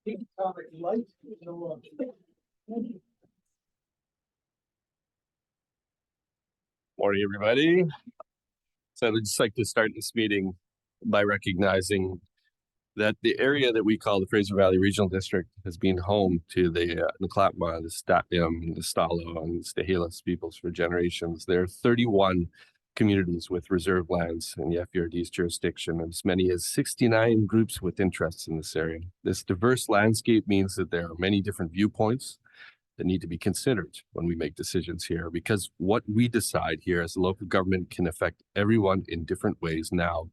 Morning, everybody. So I'd just like to start this meeting by recognizing that the area that we call the Fraser Valley Regional District has been home to the Tla'amin, the St'át'imc, the Stalo, and the Stahelis peoples for generations. There are 31 communities with reserve lands in the FERD's jurisdiction, and as many as 69 groups with interests in this area. This diverse landscape means that there are many different viewpoints that need to be considered when we make decisions here, because what we decide here as a local government can affect everyone in different ways now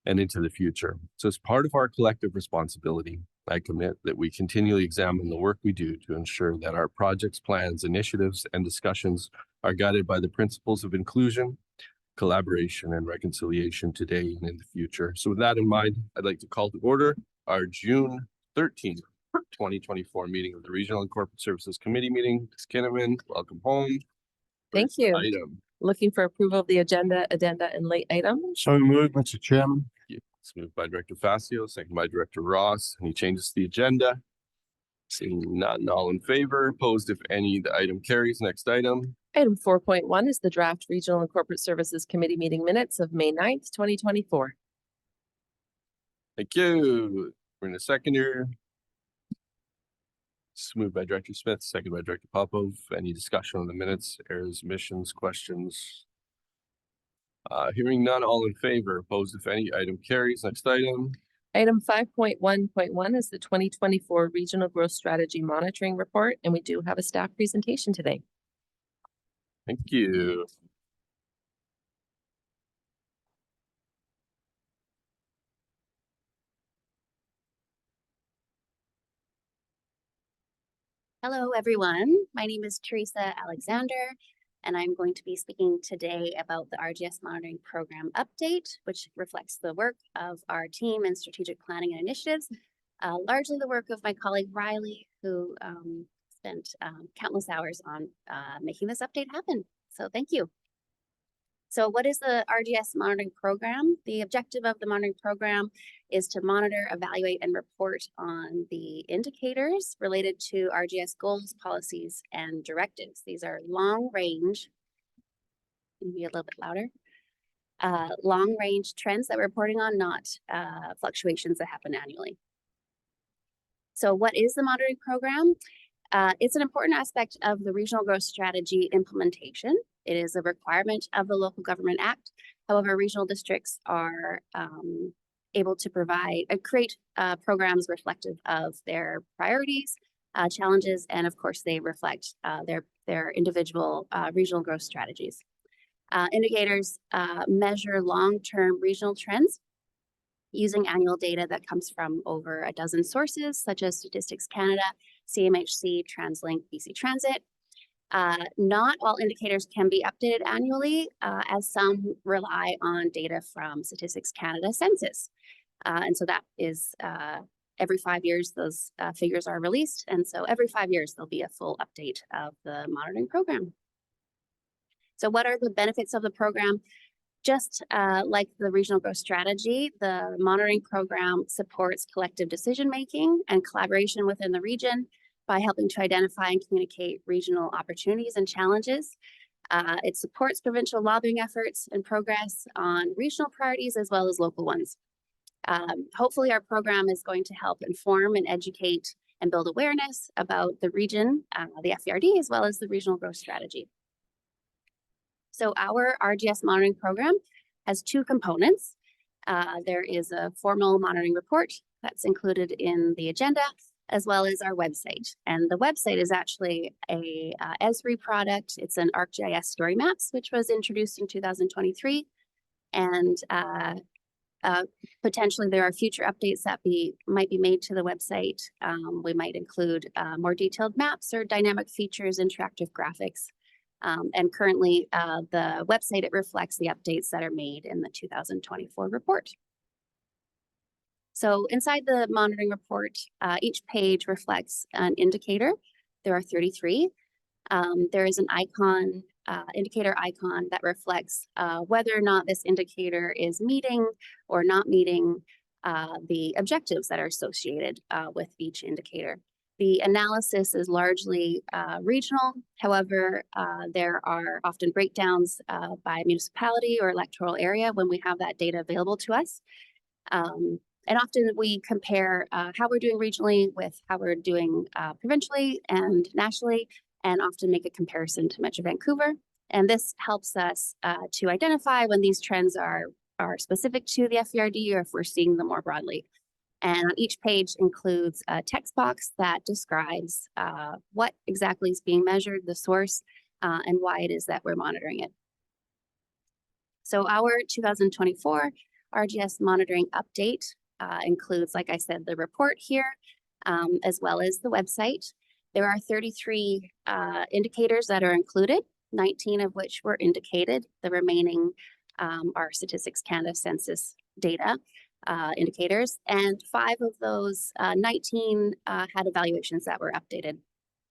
and into the future. So as part of our collective responsibility, I commit that we continually examine the work we do to ensure that our projects, plans, initiatives, and discussions are guided by the principles of inclusion, collaboration, and reconciliation today and in the future. So with that in mind, I'd like to call to order our June 13th, 2024 meeting of the Regional and Corporate Services Committee meeting. Ms. Kinnaman, welcome home. Thank First you. item. Looking for approval of the agenda and late items. So moved, Mr. Chairman. It's moved by Director Facio, second by Director Ross. Any changes to the agenda? Seeing none, all in favor. Opposed, if any, the item carries. Next item. Item 4.1 is the draft Regional and Corporate Services Committee meeting minutes of May 9th, 2024. Thank you. We're in a second here. It's moved by Director Smith, second by Director Popov. Any discussion on the minutes, errors, omissions, questions? Hearing none, all in favor. Opposed, if any, item carries. Next item. Item 5.1.1 is the 2024 Regional Growth Strategy Monitoring Report, and we do have a staff presentation today. Thank you. Hello, everyone. My name is Teresa Alexander, and I'm going to be speaking today about the RGS Monitoring Program update, which reflects the work of our team in strategic planning and initiatives, largely the work of my colleague Riley, who spent countless hours on making this update happen. So thank you. So what is the RGS Monitoring Program? The objective of the monitoring program is to monitor, evaluate, and report on the indicators related to RGS goals, policies, and directives. These are long-range, maybe a little bit louder, long-range trends that we're reporting on, not fluctuations that happen annually. So what is the monitoring program? It's an important aspect of the Regional Growth Strategy implementation. It is a requirement of the Local Government Act. However, regional districts are able to create programs reflective of their priorities, challenges, and of course, they reflect their individual regional growth strategies. Indicators measure long-term regional trends using annual data that comes from over a dozen sources, such as Statistics Canada, CMHC, TransLink, BC Transit. Not all indicators can be updated annually, as some rely on data from Statistics Canada Census. And so that is every 5 years, those figures are released. And so every 5 years, there'll be a full update of the monitoring program. So what are the benefits of the program? Just like the Regional Growth Strategy, the monitoring program supports collective decision-making and collaboration within the region by helping to identify and communicate regional opportunities and challenges. It supports provincial lobbying efforts and progress on regional priorities as well as local ones. Hopefully our program is going to help inform and educate and build awareness about the region, the FERD, as well as the Regional Growth Strategy. So our RGS monitoring program has two components. There is a formal monitoring report that's included in the agenda, as well as our website. And the website is actually a Esri product. It's an ArcGIS Story Maps, which was introduced in 2023. And potentially there are future updates that might be made to the website. We might include more detailed maps or dynamic features, interactive graphics. And currently the website, it reflects the updates that are made in the 2024 report. So inside the monitoring report, each page reflects an indicator. There are 33. There is an icon, indicator icon that reflects whether or not this indicator is meeting or not meeting the objectives that are associated with each indicator. The analysis is largely regional. However, there are often breakdowns by municipality or electoral area when we have that data available to us. And often we compare how we're doing regionally with how we're doing provincially and nationally, and often make a comparison to Metro Vancouver. And this helps us to identify when these trends are specific to the FVRD or if we're seeing them more broadly. And on each page includes a text box that describes what exactly is being measured, the source, and why it is that we're monitoring it. So our 2024 RGS monitoring update includes, like I said, the report here, as well as the website. There are 33 indicators that are included, 19 of which were indicated. The remaining are Statistics Canada census data indicators, and 5 of those 19 had evaluations that were updated.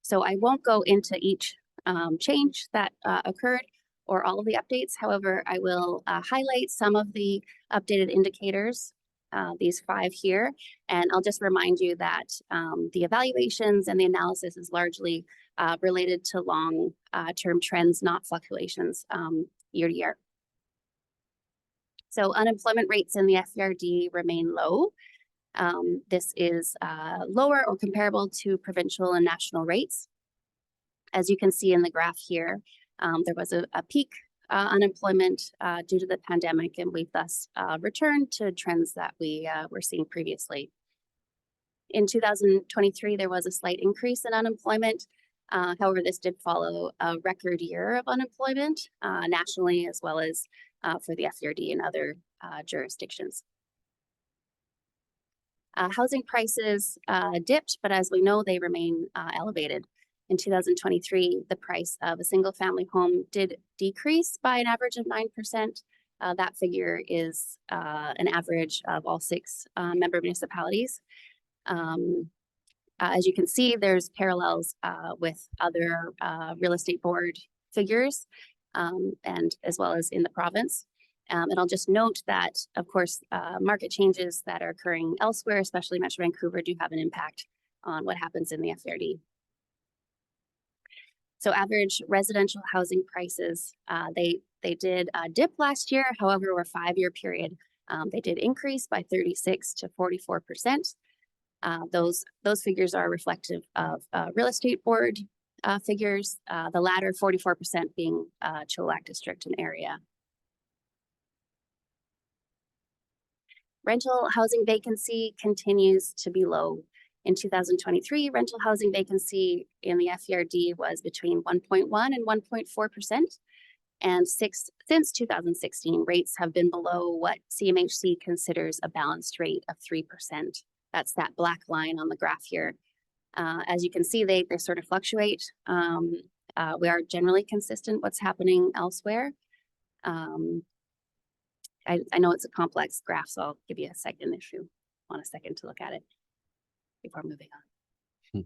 So I won't go into each change that occurred or all of the updates. However, I will highlight some of the updated indicators, these 5 here, and I'll just remind you that the evaluations and the analysis is largely related to long-term trends, not fluctuations year to year. So unemployment rates in the FVRD remain low. This is lower or comparable to provincial and national rates. As you can see in the graph here, there was a peak unemployment due to the pandemic, and we've thus returned to trends that we were seeing previously. In 2023, there was a slight increase in unemployment. However, this did follow a record year of unemployment nationally, as well as for the FVRD and other jurisdictions. Housing prices dipped, but as we know, they remain elevated. In 2023, the price of a single family home did decrease by an average of 9%. That figure is an average of all 6 member municipalities. As you can see, there's parallels with other real estate board figures, and as well as in the province. And I'll just note that, of course, market changes that are occurring elsewhere, especially Metro Vancouver, do have an impact on what happens in the FVRD. So average residential housing prices, they did dip last year. However, over a 5-year period, they did increase by 36 to 44%. Those figures are reflective of real estate board figures, the latter 44% being Chilliwack District and area. Rental housing vacancy continues to be low. In 2023, rental housing vacancy in the FVRD was between 1.1 and 1.4%. And since 2016, rates have been below what CMHC considers a balanced rate of 3%. That's that black line on the graph here. As you can see, they sort of fluctuate. We are generally consistent what's happening elsewhere. I know it's a complex graph, so I'll give you a second if you want a second to look at it before moving on.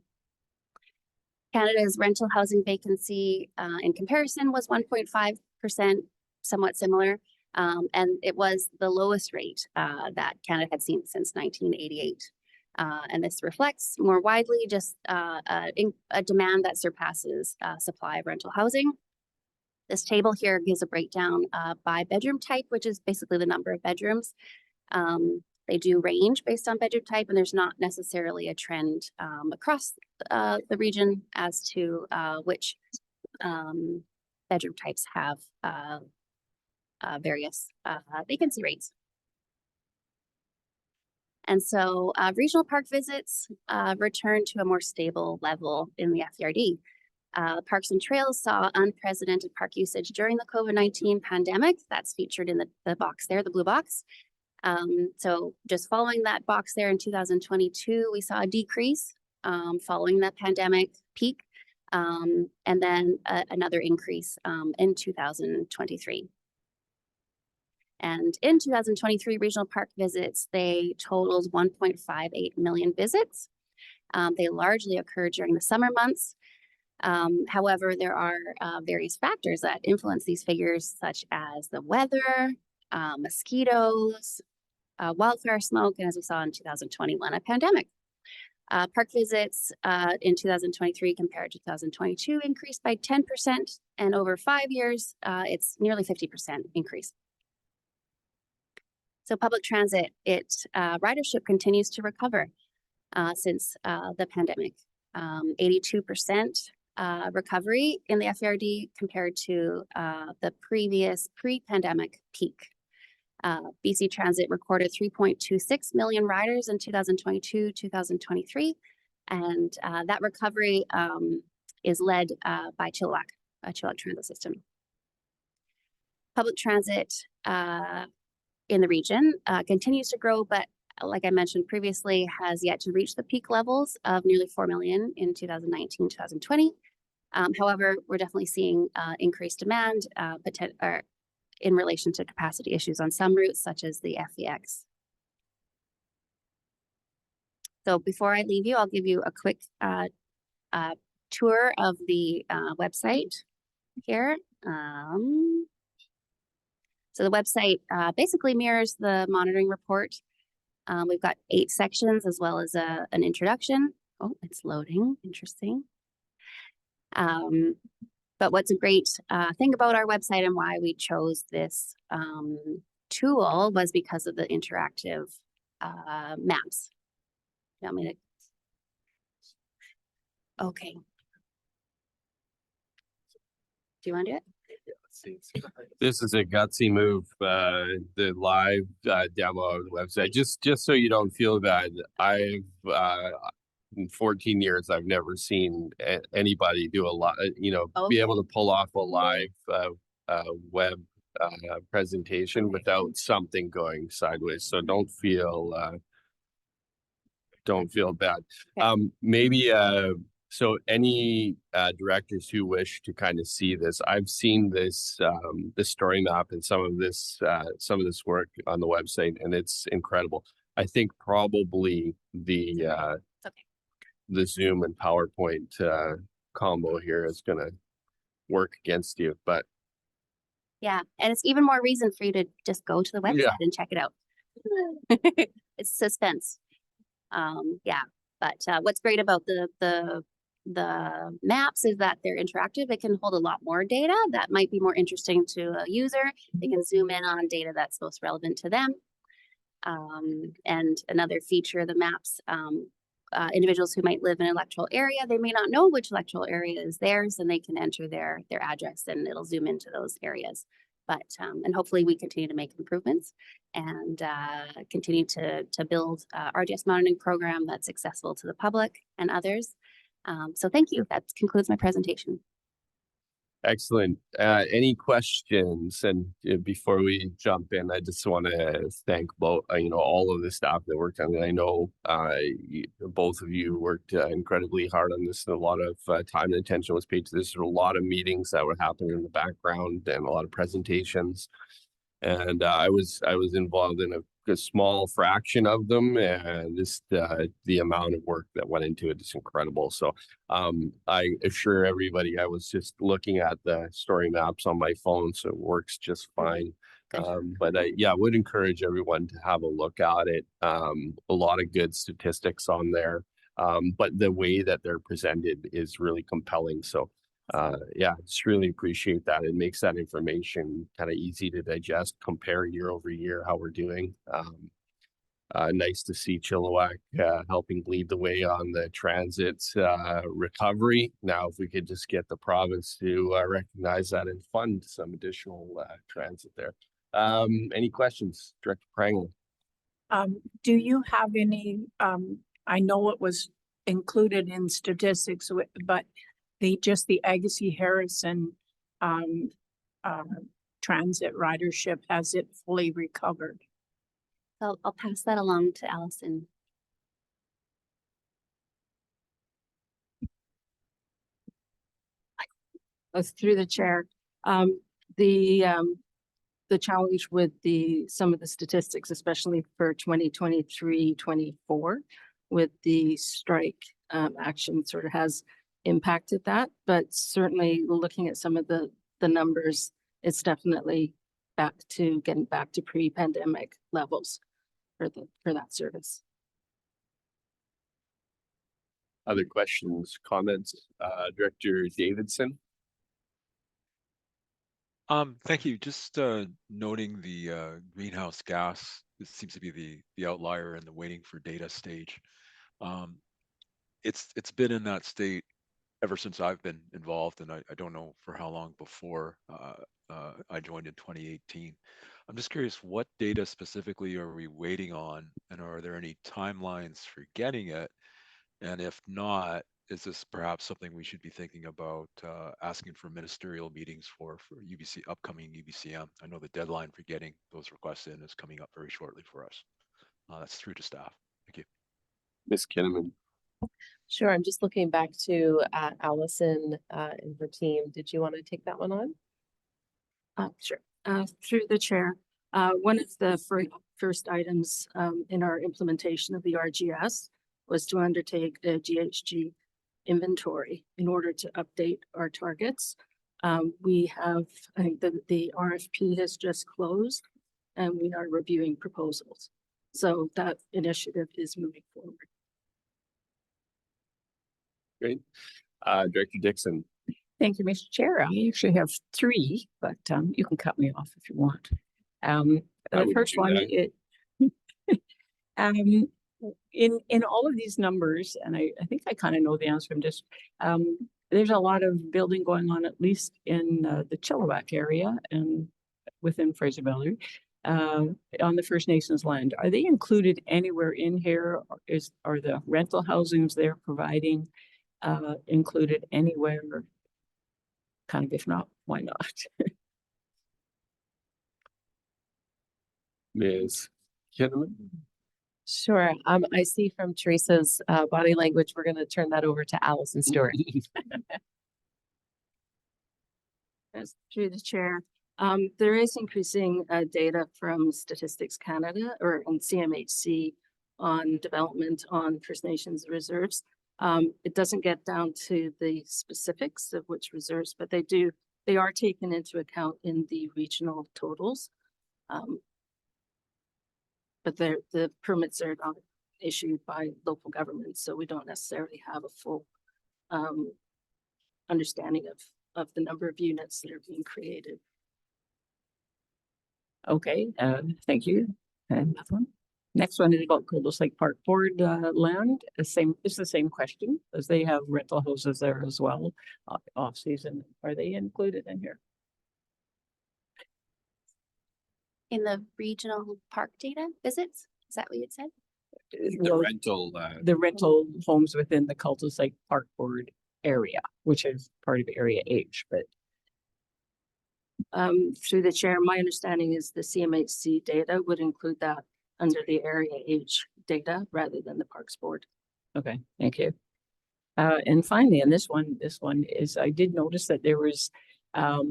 Canada's rental housing vacancy in comparison was 1.5%, somewhat similar, and it was the lowest rate that Canada had seen since 1988. And this reflects more widely just a demand that surpasses supply of rental housing. This table here gives a breakdown by bedroom type, which is basically the number of bedrooms. They do range based on bedroom type, and there's not necessarily a trend across the region as to which bedroom types have various vacancy rates. And so regional park visits returned to a more stable level in the FVRD. Parks and Trails saw unprecedented park usage during the COVID-19 pandemic. That's featured in the box there, the blue box. So just following that box there in 2022, we saw a decrease following that pandemic peak, and then another increase in 2023. And in 2023, regional park visits, they totaled 1.58 million visits. They largely occurred during the summer months. However, there are various factors that influence these figures, such as the weather, mosquitoes, wildfire smoke, and as we saw in 2021, a pandemic. Park visits in 2023 compared to 2022 increased by 10%, and over 5 years, it's nearly 50% increase. So public transit, ridership continues to recover since the pandemic. 82% recovery in the FERD compared to the previous pre-pandemic peak. BC Transit recorded 3.26 million riders in 2022-2023, and that recovery is led by Chilliwack Transit System. Public transit in the region continues to grow, but like I mentioned previously, has yet to reach the peak levels of nearly 4 million in 2019-2020. However, we're definitely seeing increased demand in relation to capacity issues on some routes, such as the FEX. So before I leave you, I'll give you a quick tour of the website here. So the website basically mirrors the monitoring report. We've got 8 sections as well as an introduction. Oh, it's loading, interesting. But what's a great thing about our website and why we chose this tool was because of the interactive maps. You want me to? Okay. Do you want to do it? This is a gutsy move, the live demo of the website. Just so you don't feel bad, I've in 14 years, I've never seen anybody do be able to pull off a live web presentation without something going sideways. So don't feel bad. Okay. Maybe so any directors who wish to kind of see this, I've seen this story map and some of this work on the website, and it's incredible. I think probably the Zoom and PowerPoint combo here is going to work against you, but yeah, and it's even more reason for you to just go to the website and check it out. It's suspense. Yeah, but what's great about the maps is that they're interactive. They can hold a lot more data that might be more interesting to a user. They can zoom in on data that's most relevant to them. And another feature of the maps, individuals who might live in an electoral area, they may not know which electoral area is theirs, and they can enter their address and it'll zoom into those areas. But and hopefully we continue to make improvements and continue to build RDS monitoring program that's accessible to the public and others. So thank you. That concludes my presentation. Excellent. Any questions? And before we jump in, I just want to thank both, all of the staff that worked on it. I know both of you worked incredibly hard on this, and a lot of time and attention was paid to this. There were a lot of meetings that were happening in the background and a lot of presentations. And I was involved in a small fraction of them, and just the amount of work that went into it is incredible. So I assure everybody, I was just looking at the story maps on my phone, so it works just fine. But I would encourage everyone to have a look at it. A lot of good statistics on there, but the way that they're presented is really compelling. So just really appreciate that. It makes that information kind of easy to digest, compare year over year how we're doing. Nice to see Chilliwack helping lead the way on the transit recovery. Now, if we could just get the province to recognize that and fund some additional transit there. Any questions, Director Prangle? Do you have any, I know it was included in statistics, but the Agassiz Harrison transit ridership, has it fully recovered? So I'll pass that along to Allison. Through the chair, the challenge with some of the statistics, especially for 2023-24, with the strike action, sort of has impacted that. But certainly, looking at some of the numbers, it's definitely getting back to pre-pandemic levels. for that service. Other questions, comments? Director Davidson? Thank you. Just noting the greenhouse gas. This seems to be the outlier in the waiting for data stage. It's been in that state ever since I've been involved, and I don't know for how long before I joined in 2018. I'm just curious, what data specifically are we waiting on, and are there any timelines for getting it? And if not, is this perhaps something we should be thinking about asking for ministerial meetings for UBC upcoming UBCM? I know the deadline for getting those requests in is coming up very shortly for us. That's through to staff. Thank you. Ms. Kinnaman? Sure, I'm just looking back to Allison and her team. Did you want to take that one on? Sure. Through the chair, one of the first items in our implementation of the RGS was to undertake a GHG inventory in order to update our targets. We have, I think the RFP has just closed and we are reviewing proposals. So that initiative is moving forward. Great. Director Dixon? Thank you, Mr. Chair. I actually have three, but you can cut me off if you want. I The would first do one, that. in all of these numbers, and I think I kind of know the answer. I'm just there's a lot of building going on, at least in the Chilliwack area and within Fraser Valley, on the First Nations land. Are they included anywhere in here? Or are the rental housings they're providing included anywhere? Kind of, if not, why not? Ms. Kinnaman? Sure. I see from Teresa's body language, we're going to turn that over to Allison Stewart. As through the chair, there is increasing data from Statistics Canada or on CMHC on development on First Nations reserves. It doesn't get down to the specifics of which reserves, but they are taken into account in the regional totals. But the permits are not issued by local governments, so we don't necessarily have a full understanding of the number of units that are being created. Okay, thank you. And that one. Next one is about Coldest Lake Park Board land. It's the same question, as they have rental houses there as well, off season. Are they included in here? In the regional park data visits, is that what you said? The Well, rental, the rental homes within the Coldest Lake Park Board area, which is part of Area H, but Through the chair, my understanding is the CMHC data would include that under the Area H data rather than the Parks Board. okay, thank you. And finally, and this one is, I did notice that there was a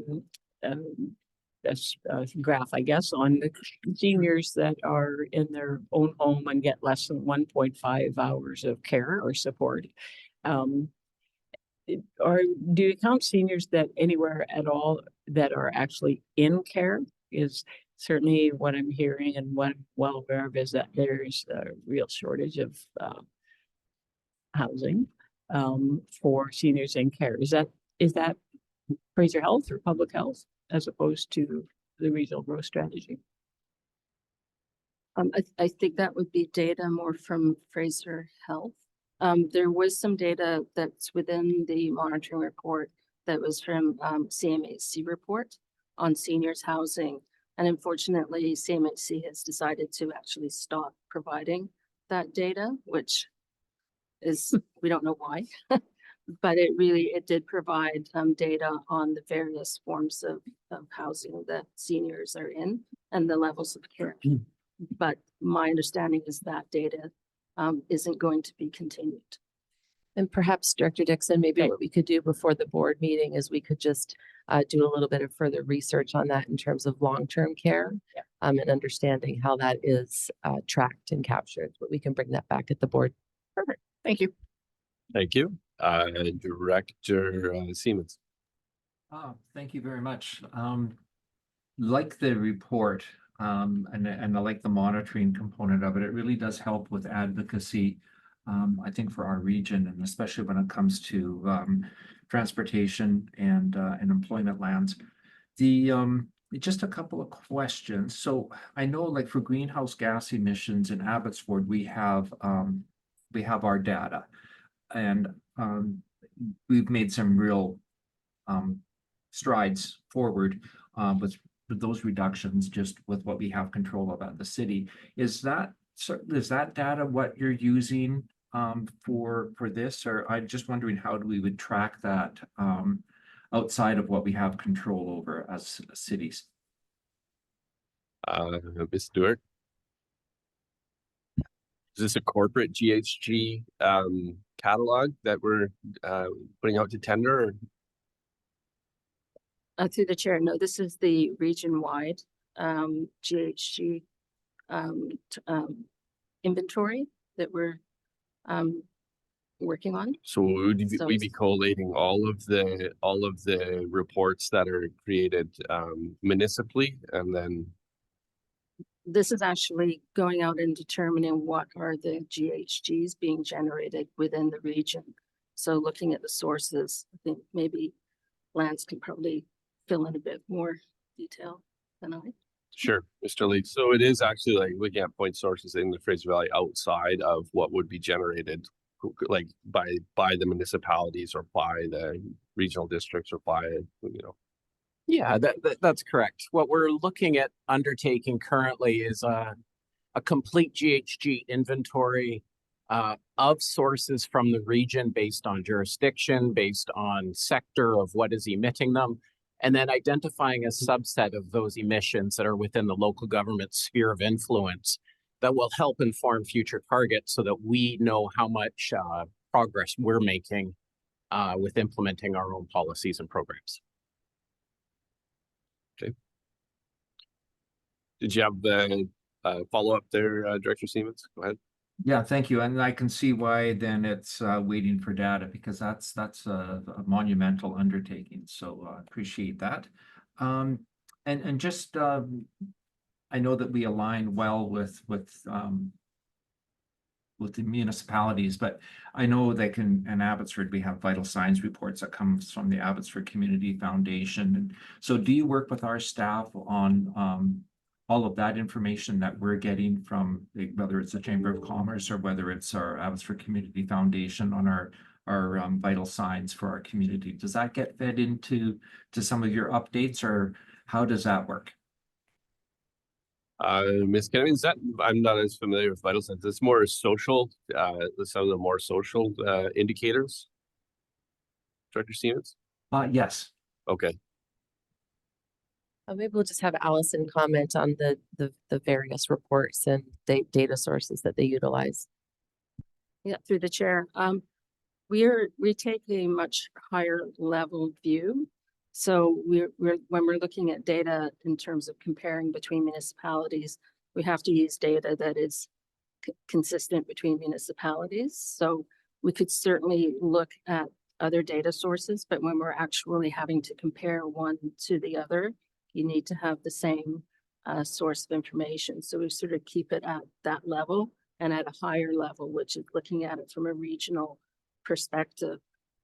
graph, I guess, on the seniors that are in their own home and get less than 1.5 hours of care or support. Do you count seniors that anywhere at all that are actually in care? Is certainly what I'm hearing and what I'm well aware of is that there's a real shortage of housing for seniors in care. Is that Fraser Health or Public Health as opposed to the regional growth strategy? I think that would be data more from Fraser Health. There was some data that's within the monitoring report that was from CMHC report on seniors housing. And unfortunately, CMHC has decided to actually stop providing that data, which is, we don't know why, but it did provide data on the various forms of housing that seniors are in and the levels of care. But my understanding is that data isn't going to be continued. And perhaps Director Dixon, maybe Okay. what we could do before the board meeting is we could just do a little bit of further research on that in terms of long-term care and understanding how that is tracked and captured. But we can bring that back at the board. Perfect. Thank you. Thank you. Director Siemens. Thank you very much. Like the report, And I like the monitoring component of it. It really does help with advocacy, I think for our region, and especially when it comes to, transportation and employment lands. Just a couple of questions. So I know like for greenhouse gas emissions in Abbotsford, we have our data. And, we've made some real, strides forward, with those reductions, just with what we have control of at the city. Is that data what you're using, for this? Or I'm just wondering, how do we would track that, outside of what we have control over as cities? Ms. Stewart? Is this a corporate GHG catalog that we're putting out to tender? Or Through the chair, no, this is the region-wide GHG inventory that we're working on. So would we So be it's- collating all of the reports that are created municipally, and then This is actually going out and determining what are the GHGs being generated within the region. So looking at the sources, I think maybe Lance can probably fill in a bit more detail than I. sure, Mr. Lee. So it is actually like looking at point sources in the Fraser Valley outside of what would be generated like by the municipalities or by the regional districts or by, you know. Yeah, that's correct. What we're looking at undertaking currently is a complete GHG inventory of sources from the region based on jurisdiction, based on sector of what is emitting them, and then identifying a subset of those emissions that are within the local government sphere of influence that will help inform future targets so that we know how much progress we're making with implementing our own policies and programs. Did you have the follow-up there, Director Siemens? Go ahead. Yeah, thank you. And I can see why then it's waiting for data, because that's a monumental undertaking. So I appreciate that. And just I know that we align well with the municipalities, but I know that in Abbotsford, we have vital signs reports that comes from the Abbotsford Community Foundation. And so do you work with our staff on all of that information that we're getting from whether it's the Chamber of Commerce or whether it's our Abbotsford Community Foundation on our vital signs for our community? Does that get fed into some of your updates, or how does that work? Ms. Kennedy, is that, I'm not as familiar with vital signs. It's more social, some of the more social indicators. Director Siemens? Yes. Okay. Maybe we'll just have Allison comment on the various reports and data sources that they utilize. Yeah, through the chair. We take a much higher level view. So when we're looking at data in terms of comparing between municipalities, we have to use data that is consistent between municipalities. So we could certainly look at other data sources, but when we're actually having to compare one to the other, you need to have the same source of information. So we sort of keep it at that level and at a higher level, which is looking at it from a regional perspective.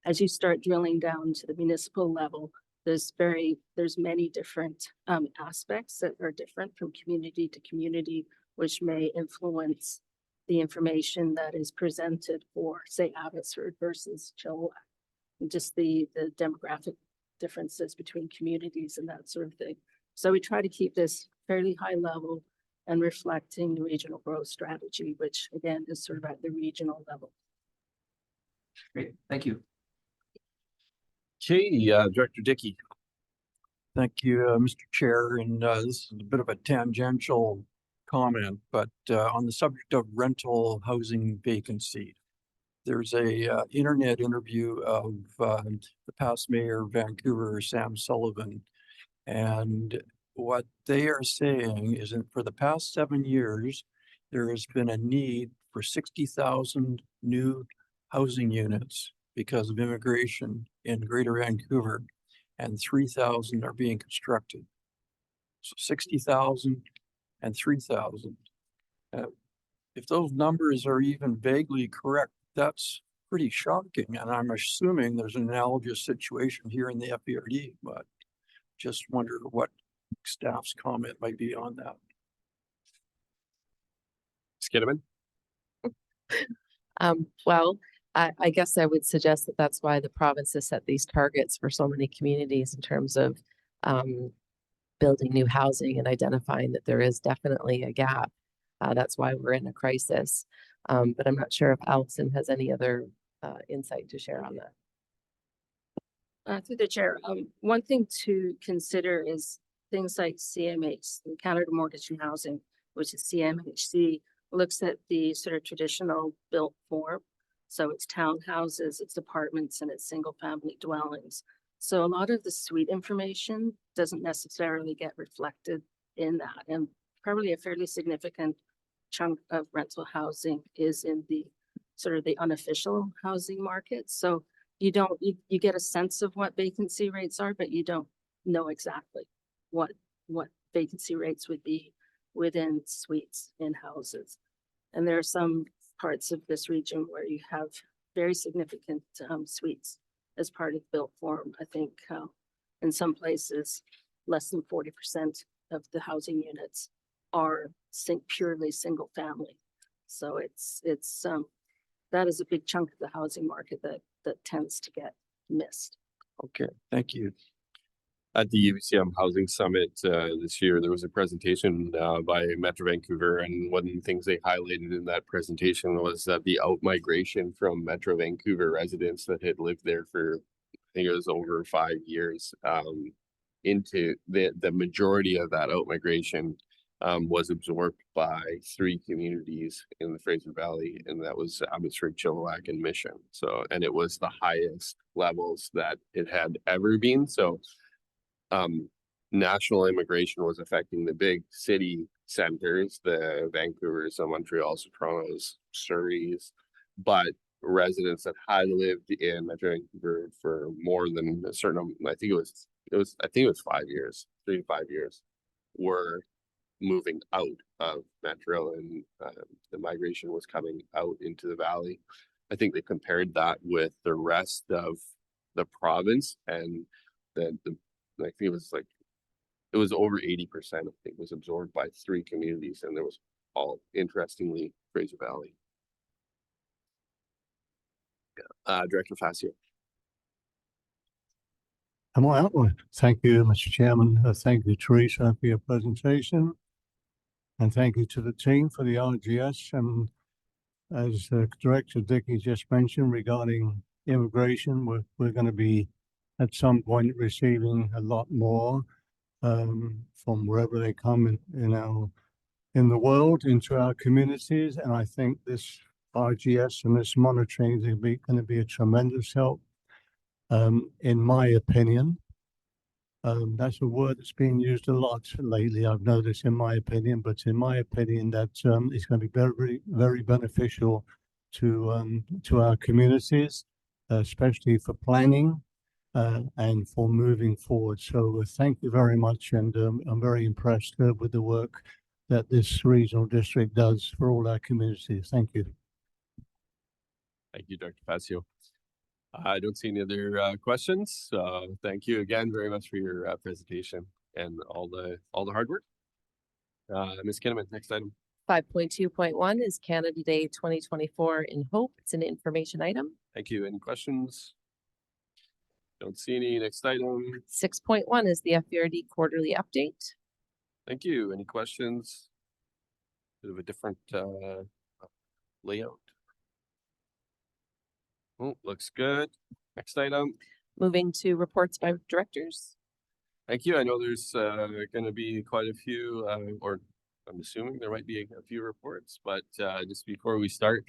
As you start drilling down to the municipal level, there's many different aspects that are different from community to community, which may influence the information that is presented for, say, Abbotsford versus Chilliwack. And just the demographic differences between communities and that sort of thing. So we try to keep this fairly high level and reflecting the regional growth strategy, which again is sort of at the regional level. Great, thank you. Okay, Director Dickey. Thank you, Mr. Chair, and this is a bit of a tangential comment, but on the subject of rental housing vacancy, there's a internet interview of the past mayor of Vancouver, Sam Sullivan, and what they are saying is that for the past 7 years, there has been a need for 60,000 new housing units because of immigration in Greater Vancouver, and 3,000 are being constructed. So 60,000 and 3,000. If those numbers are even vaguely correct, that's pretty shocking. And I'm assuming there's an analogous situation here in the FERD, but just wonder what staff's comment might be on that. Skidman? Well, I guess I would suggest that that's why the province has set these targets for so many communities in terms of building new housing and identifying that there is definitely a gap. That's why we're in a crisis. But I'm not sure if Allison has any other insight to share on that. Through the chair, one thing to consider is things like CMH, the Canada Mortgage and Housing, which is CMHC, looks at the sort of traditional built form. So it's townhouses, it's apartments, and it's single family dwellings. So a lot of the suite information doesn't necessarily get reflected in that. And probably a fairly significant chunk of rental housing is in the sort of the unofficial housing market. So you get a sense of what vacancy rates are, but you don't know exactly what vacancy rates would be within suites in houses. And there are some parts of this region where you have very significant suites as part of built form. I think in some places, less than 40% of the housing units are purely single family. So that is a big chunk of the housing market that tends to get missed. Okay, thank you. At the UBCM Housing Summit this year, there was a presentation by Metro Vancouver, and one of the things they highlighted in that presentation was that the out-migration from Metro Vancouver residents that had lived there for, I think it was over 5 years, into the majority of that out-migration was absorbed by 3 communities in the Fraser Valley, and that was Abbotsford, Chilliwack, and Mission. So, and it was the highest levels that it had ever been. So national immigration was affecting the big city centers, the Vancouvers, the Montreals, the Torontos, Surreys, but residents that had lived in Metro Vancouver for more than a certain, I think it was 5 years, 3 to 5 years, were moving out of Metro, and the migration was coming out into the valley. I think they compared that with the rest of the province, and I think it was over 80%, I think, was absorbed by 3 communities, and there was all, interestingly, Fraser Valley. Director Facio. Well, thank you, Mr. Chairman. Thank you, Teresa, for your presentation. And thank you to the team for the RGS. And as Director Dickey just mentioned regarding immigration, we're going to be at some point receiving a lot more from wherever they come in the world into our communities. And I think this RGS and this monitoring is going to be a tremendous help. In my opinion, that's a word that's being used a lot lately. I've noticed, in my opinion, but in my opinion, that it's going to be very, very beneficial to our communities, especially for planning and for moving forward. So thank you very much, and I'm very impressed with the work that this regional district does for all our communities. Thank you. Thank you, Dr. Facio. I don't see any other questions. Thank you again very much for your presentation and all the hard work. Ms. Kinnaman, next item. 5.2.1 is Canada Day 2024 in Hope. It's an information item. Thank you. Any questions? Don't see any. Next item. 6.1 is the FERD quarterly update. Thank you. Any questions? Bit of a different layout. Oh, looks good. Next item. Moving to reports by directors. Thank you. I know there's going to be quite a few, or I'm assuming there might be a few reports, but just before we start,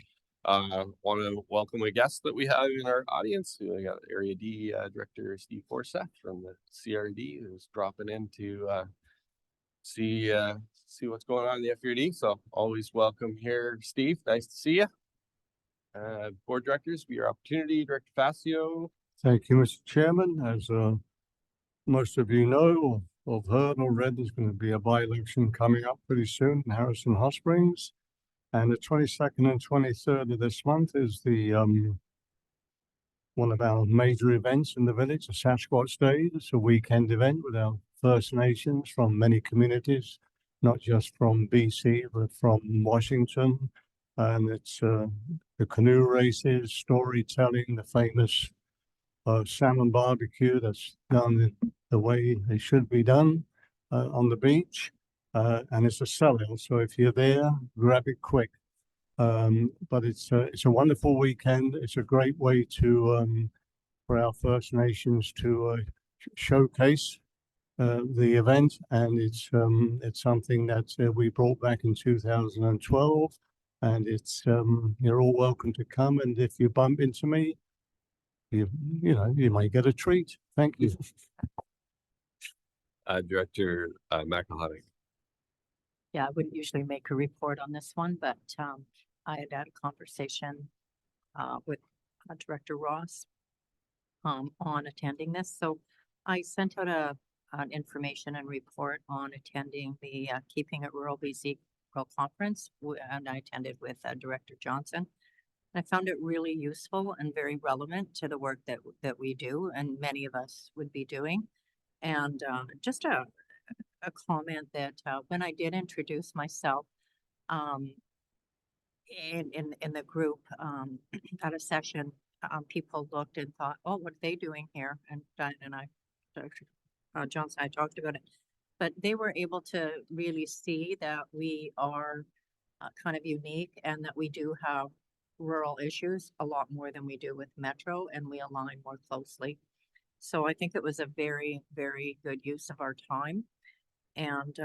want to welcome a guest that we have in our audience. We got Area D Director Steve Forseth from the CRD, who's dropping in to see what's going on in the FERD. So always welcome here, Steve. Nice to see you. Board directors, be your opportunity. Director Facio. Thank you, Mr. Chairman. As most of you know, or have heard or read there's going to be a by-election coming up pretty soon in Harrison Hot Springs. And the 22nd and 23rd of this month is the one of our major events in the village, the Sasquatch Day. It's a weekend event with our First Nations from many communities, not just from BC, but from Washington. And it's the canoe races, storytelling, the famous salmon barbecue that's done the way they should be done on the beach. And it's a sellout. So if you're there, grab it quick. But it's a wonderful weekend. It's a great way to for our First Nations to showcase the event, and it's something that we brought back in 2012, and it's you're all welcome to come. And if you bump into me, you know you might get a treat. Thank you. Director McElhatton. Yeah, I wouldn't usually make a report on this one, but I had a conversation with Director Ross on attending this. So I sent out an information and report on attending the Keeping It Rural BC Rural Conference, and I attended with Director Johnson. I found it really useful and very relevant to the work that we do and many of us would be doing. And just a comment that when I did introduce myself in the group at a session, people looked and thought, "Oh, what are they doing here?" And Diane and I, Dr. Johnson, I talked about it, but they were able to really see that we are kind of unique and that we do have rural issues a lot more than we do with metro, and we align more closely. So I think it was a very, very good use of our time. And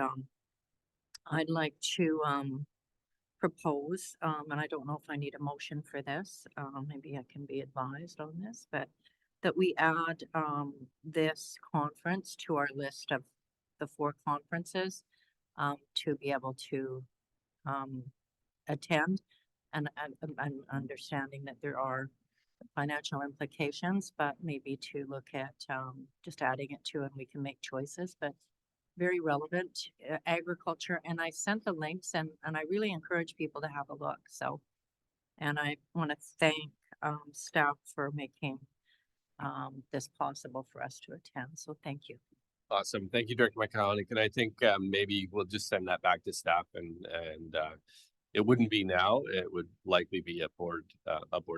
I'd like to propose, and I don't know if I need a motion for this, maybe I can be advised on this, but that we add this conference to our list of the 4 conferences to be able to attend, and understanding that there are financial implications, but maybe to look at just adding it to, and we can make choices, but very relevant agriculture. And I sent the links, and I really encourage people to have a look. So, and I want to thank staff for making this possible for us to attend. So thank you. Awesome. Thank you, Director McElhatton. And I think maybe we'll just send that back to staff, and it wouldn't be now. It would likely be a board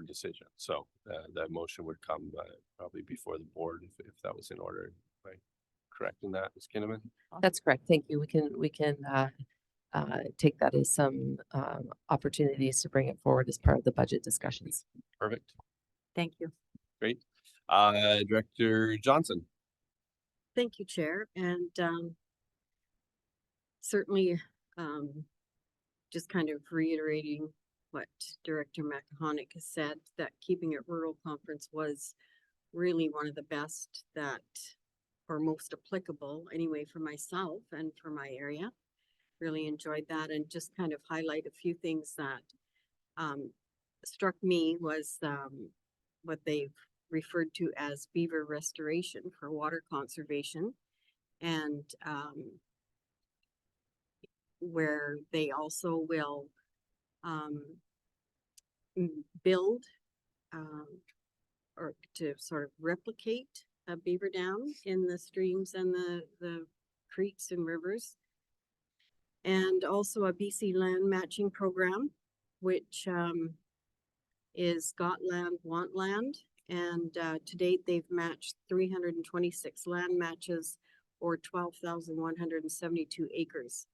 decision. So that motion would come probably before the board if that was in order. Am I correct in that, Ms. Kinnaman? That's correct. Thank you. We can take that as some opportunities to bring it forward as part of the budget discussions. Perfect. Thank you. Great. Director Johnson. Thank you, Chair. And certainly just kind of reiterating what Director McElhatton has said, that Keeping It Rural Conference was really one of the best that, or most applicable anyway, for myself and for my area. Really enjoyed that, and just kind of highlight a few things that struck me was what they've referred to as beaver restoration for water conservation, and where they also will build or to sort of replicate a beaver dam in the streams and the creeks and rivers, and also a BC land matching program, which is Got Land, Want Land. And to date, they've matched 326 land matches, or 12,172 acres.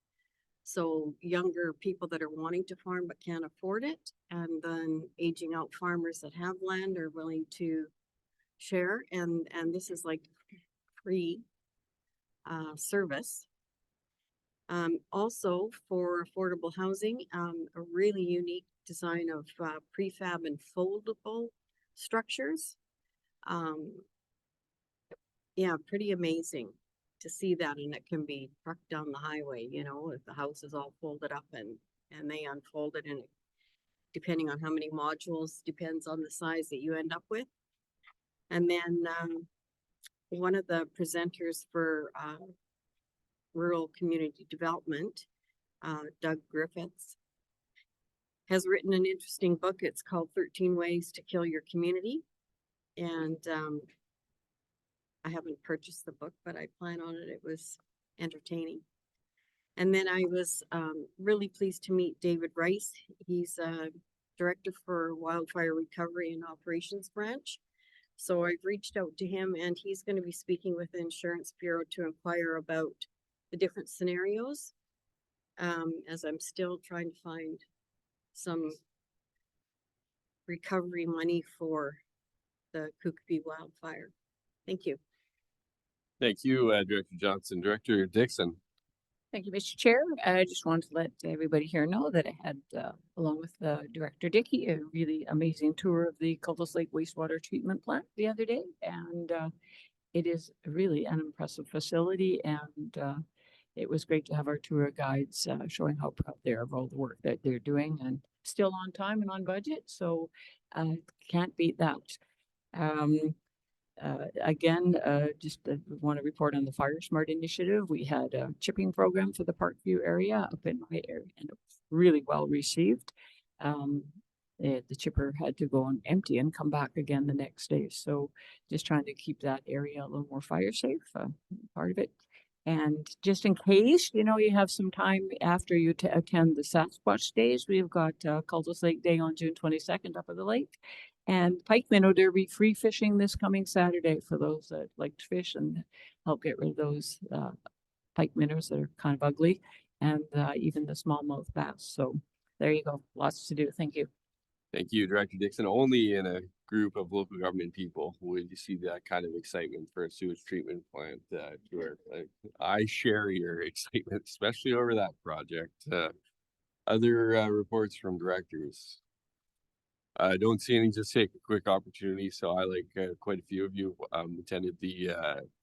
So younger people that are wanting to farm but can't afford it, and then aging out farmers that have land are willing to share. And this is like free service. Also for affordable housing, a really unique design of prefab and foldable structures. Yeah, pretty amazing to see that, and it can be trucked down the highway, you know, if the house is all folded up and they unfold it, and depending on how many modules, depends on the size that you end up with. And then one of the presenters for Rural Community Development, Doug Griffiths, has written an interesting book. It's called 13 Ways to Kill Your Community. And I haven't purchased the book, but I plan on it. It was entertaining. And then I was really pleased to meet David Rice. He's Director for Wildfire Recovery and Operations Branch. So I've reached out to him, and he's going to be speaking with the Insurance Bureau to inquire about the different scenarios, as I'm still trying to find some recovery money for the Kukupee wildfire. Thank you. Thank you, Director Johnson. Director Dixon. Thank you, Mr. Chair. I just wanted to let everybody here know that I had, along with Director Dickey, a really amazing tour of the Cultus Lake wastewater treatment plant the other day. And it is really an impressive facility. And it was great to have our tour guides showing how proud they are of all the work that they're doing, and still on time and on budget. So can't beat that. Again, just want to report on the Fire Smart initiative. We had a chipping program for the Parkview area up in my area, and it was really well received. The chipper had to go and empty and come back again the next day. So just trying to keep that area a little more fire safe, part of it. And just in case, you know, you have some time after you attend the Sasquatch Days, we've got Cultus Lake Day on June 22nd up at the lake. And pike minnow derby free fishing this coming Saturday for those that like to fish and help get rid of those pike minnows that are kind of ugly, and even the smallmouth bass. So there you go. Lots to do. Thank you. Thank you, Director Dixon. Only in a group of local government people would you see that kind of excitement for a sewage treatment plant. I share your excitement, especially over that project. Other reports from directors? I don't see any. Just take a quick opportunity. So I, like quite a few of you, attended the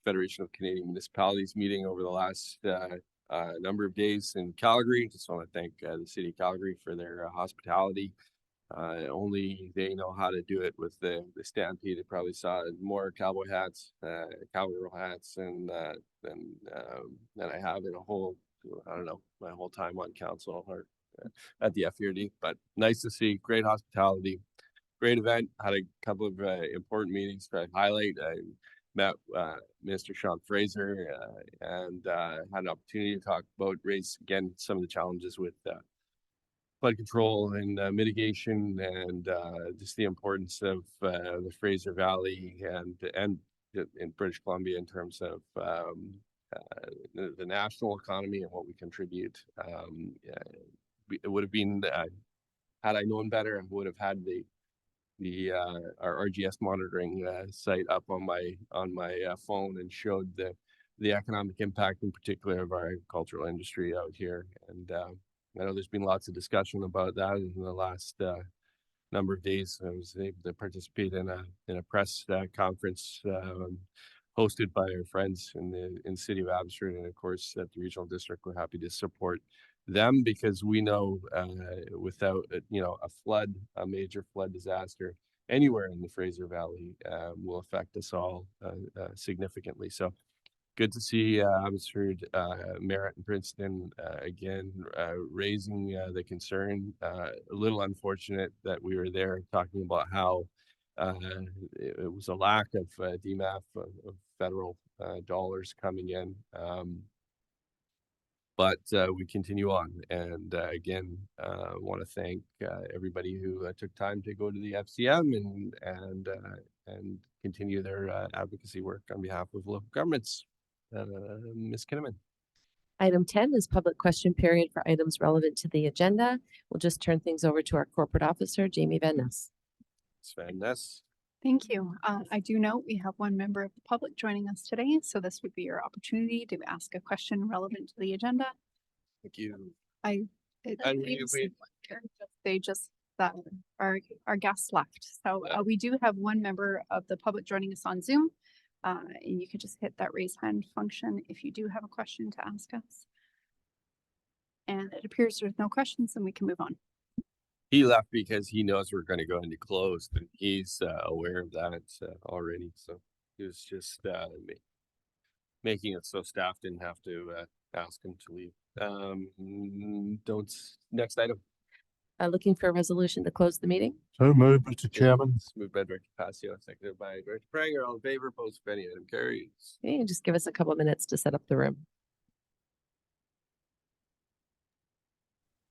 Federation of Canadian Municipalities meeting over the last number of days in Calgary. Just want to thank the city of Calgary for their hospitality. Only they know how to do it with the Stampede. They probably saw more cowboy hats, cowgirl hats, and than I have in a whole, I don't know, my whole time on council or at the FERD. But nice to see. Great hospitality, great event. Had a couple of important meetings to highlight. I met Minister Sean Fraser and had an opportunity to talk about raise again some of the challenges with flood control and mitigation, and just the importance of the Fraser Valley and in British Columbia in terms of the national economy and what we contribute. It would have been had I known better, I would have had our RGS monitoring site up on my phone and showed the economic impact in particular of our agricultural industry out here. And I know there's been lots of discussion about that in the last number of days. I was able to participate in a press conference hosted by our friends in the city of Abbotsford, and of course at the regional district. We're happy to support them because we know without a major flood disaster anywhere in the Fraser Valley will affect us all significantly. So good to see Abbotsford, Merritt and Princeton again raising the concern. A little unfortunate that we were there talking about how it was a lack of DMAF of federal dollars coming in. But we continue on, and again, want to thank everybody who took time to go to the FCM and continue their advocacy work on behalf of local governments. Ms. Kinnaman. Item 10 is public question period for items relevant to the agenda. We'll just turn things over to our corporate officer, Jamie Van Ness. Van Ness. Thank you. I do note we have one member of the public joining us today, so this would be your opportunity to ask a question relevant to the agenda. Thank you. They just our guests left, so we do have one member of the public joining us on Zoom, and you can just hit that raise hand function if you do have a question to ask us. And it appears there's no questions, and we can move on. He left because he knows we're going to go into closed, and he's aware of that already. So he was just making it so staff didn't have to ask him to leave. Next item. Looking for a resolution to close the meeting? So moved, Mr. Chairman. It's moved by Director Passio, seconded by Director Pranger. All in favor, opposed, if any, item carries. Okay, just give us a couple minutes to set up the room.